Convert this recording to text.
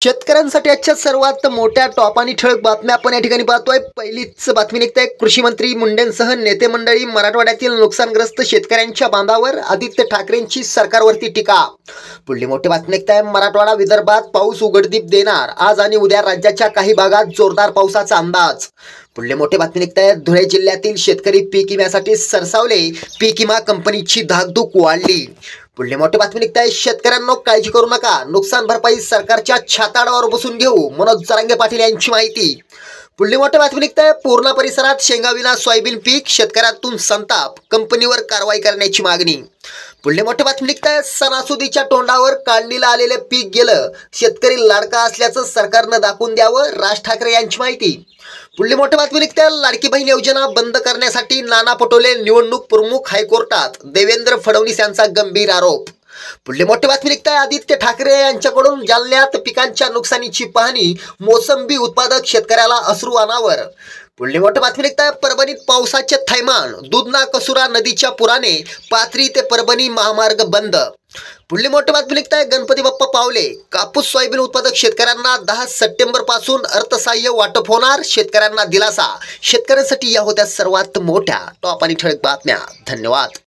शेतकऱ्यांसाठी आजच्या सर्वात मोठ्या टॉप आणि ठळक बातम्या आपण या ठिकाणी पाहतोय। पहिलीच बातमी निघते कृषी मंत्री मुंडेंसह नेते मंडळी मराठवाड्यातील नुकसानग्रस्त शेतकऱ्यांच्या बांधावर आदित्य ठाकरेंची सरकारवरती टीका। पुढली मोठी बातमी निघते मराठवाडा विदर्भात पाऊस उघडदीप देणार, आज आणि उद्या राज्याच्या काही भागात जोरदार पावसाचा अंदाज। पुढली मोठी बातमी निघते धुळे जिल्ह्यातील शेतकरी पीक विम्यासाठी सरसावले, पीक विमा कंपनीची धाकधूक वाढली। पुढली मोठी बातमी निघते शेतकऱ्यांनो काळजी करू नका, नुकसान भरपाई सरकारच्या छाताडावर बसून घेऊ, मनोज जरांगे पाटील यांची माहिती। पुढली मोठी बातमी निघते पूर्णा परिसरात शेंगाविना सोयाबीन पीक, शेतकऱ्यातून संताप, कंपनीवर कारवाई करण्याची मागणी। पुढली मोठी बातमी निघते सणासुदीच्या तोंडावर काढणीला आलेले पीक गेलं, शेतकरी लाडका असल्याचं सरकारनं दाखवून द्यावं, राज ठाकरे यांची माहिती। पुढली मोठी बातमी निघते लाडकी बहीण योजना बंद करण्यासाठी नाना पटोले निवडणूक प्रमुख हायकोर्टात, देवेंद्र फडणवीस यांचा गंभीर आरोप। पुढली मोठी बातमी निघते आदित्य ठाकरे यांच्याकडून जालन्यात पिकांच्या नुकसानीची पाहणी, मोसंबी उत्पादक शेतकऱ्याला अश्रू अनावर। पुढली मोठी बातमी निघते परभणीत पावसाचे थैमान, दुधना कसूरा नदीच्या पुराने पाथरी ते परभणी महामार्ग बंद। पुढली मोठी बातमी निघते गणपती बाप्पा पावले, कापूस सोयाबीन उत्पादक शेतकऱ्यांना 10 सप्टेंबर पासून अर्थसहाय्य वाटप होणार, शेतकऱ्यांना दिलासा। शेतकऱ्यांसाठी या होत्या सर्वात मोठ्या टॉप आणि ठळक बातम्या। धन्यवाद।